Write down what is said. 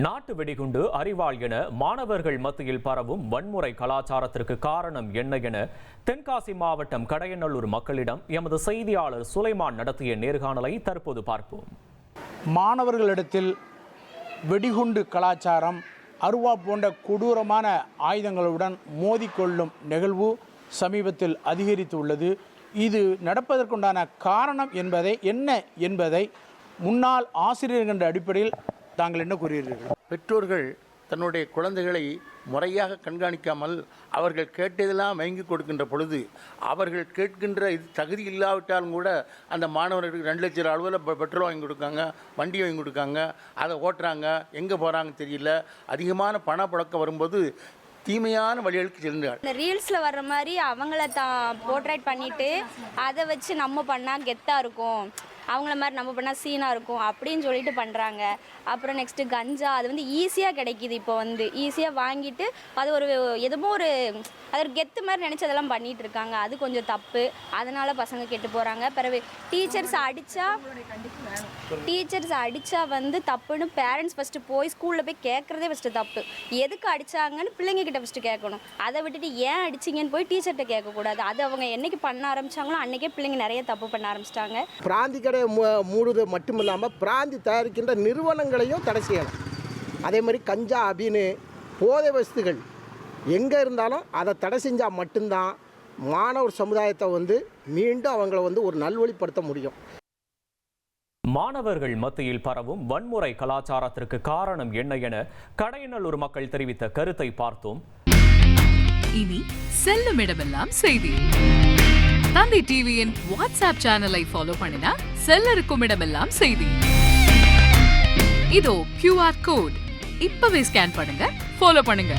நாட்டு வெடிகுண்டு அறிவாள் என மாணவர்கள் மத்தியில் பரவும் வன்முறை கலாச்சாரத்திற்கு காரணம் என்ன என தென்காசி மாவட்டம் கடையநல்லூர் மக்களிடம் எமது செய்தியாளர் சுலைமான் நடத்திய நேர்காணலை தற்போது பார்ப்போம். மாணவர்களிடத்தில் வெடிகுண்டு கலாச்சாரம், அருவா போன்ற கொடூரமான ஆயுதங்களுடன் மோதிக்கொள்ளும் நிகழ்வு சமீபத்தில் அதிகரித்துள்ளது. இது நடப்பதற்குண்டான காரணம் என்ன என்பதை முன்னாள் ஆசிரியர் என்ற அடிப்படையில் தாங்கள் என்ன கூறுகிறீர்கள்? பெற்றோர்கள் தன்னுடைய குழந்தைகளை முறையாக கண்காணிக்காமல் அவர்கள் கேட்டதெல்லாம் வாங்கி கொடுக்கின்ற பொழுது அவர்கள் கேட்கின்ற இது தகுதி இல்லாவிட்டாலும் கூட அந்த மாணவர்களுக்கு 2 லட்சம் அளவில் பெட்ரோல் வாங்கி கொடுக்காங்க, வண்டி வாங்கி கொடுக்காங்க, அதை ஓட்டுறாங்க, எங்கே போகிறாங்கன்னு தெரியல. அதிகமான பணப்புழக்கம் வரும்போது தீமையான வழிகளுக்கு செல்கிறார். இந்த ரீல்ஸில் வர்ற மாதிரி அவங்கள தான் போர்ட்ரேட் பண்ணிவிட்டு அதை வச்சு நம்ம பண்ணால் கெத்தாக இருக்கும், அவங்கள மாதிரி நம்ம பண்ணால் சீனாக இருக்கும் அப்படின்னு சொல்லிட்டு பண்ணுறாங்க. அப்புறம் நெக்ஸ்ட்டு கஞ்சா, அது ஈஸியாக கிடைக்கிது. இப்போ ஈஸியாக வாங்கிட்டு அது எதுவும் அது ஒரு கெத்து மாதிரி நினச்சி அதெல்லாம் பண்ணிகிட்டு இருக்காங்க. அது கொஞ்சம் தப்பு. அதனால் பசங்க கெட்டு போகிறாங்க. பிறகு டீச்சர்ஸ் அடித்தா தப்புன்னு பேரண்ட்ஸ் ஃபஸ்ட்டு போய் ஸ்கூலில் போய் கேட்குறதே ஃபஸ்ட்டு தப்பு. எதுக்கு அடித்தாங்கன்னு பிள்ளைங்கக்கிட்ட ஃபஸ்ட்டு கேட்கணும். அதை விட்டுட்டு ஏன் அடிச்சிங்கன்னு போய் டீச்சர்கிட்ட கேட்கக்கூடாது. அது அவங்க என்றைக்கு பண்ண ஆரம்பித்தாங்களோ அன்றைக்கே பிள்ளைங்க நிறைய தப்பு பண்ண ஆரம்பிச்சிட்டாங்க. பிராந்தி கடை மூடுவது மட்டும் இல்லாமல் பிராந்தி தயாரிக்கின்ற நிறுவனங்களையும் தடை செய்யணும். அதே மாதிரி கஞ்சா, அபின்னு போதை வஸ்துகள் எங்கே இருந்தாலும் அதை தடை செஞ்சால் மட்டும்தான் மாணவர் சமுதாயத்தை மீண்டும் அவங்கள ஒரு நல்வழிப்படுத்த முடியும். மாணவர்கள் மத்தியில் பரவும் வன்முறை கலாச்சாரத்திற்கு காரணம் என்ன என கடையநல்லூர் மக்கள் தெரிவித்த கருத்தை பார்த்தோம். இனி செல்லும் இடமெல்லாம் செய்தி. தந்தி டிவியின் வாட்ஸ்அப் சேனலை ஃபாலோ பண்ணினா செல்ல இருக்கும் இடமெல்லாம் செய்தி. இதோ QR கோட் இப்பவே ஸ்கேன் பண்ணுங்க, ஃபாலோ பண்ணுங்க.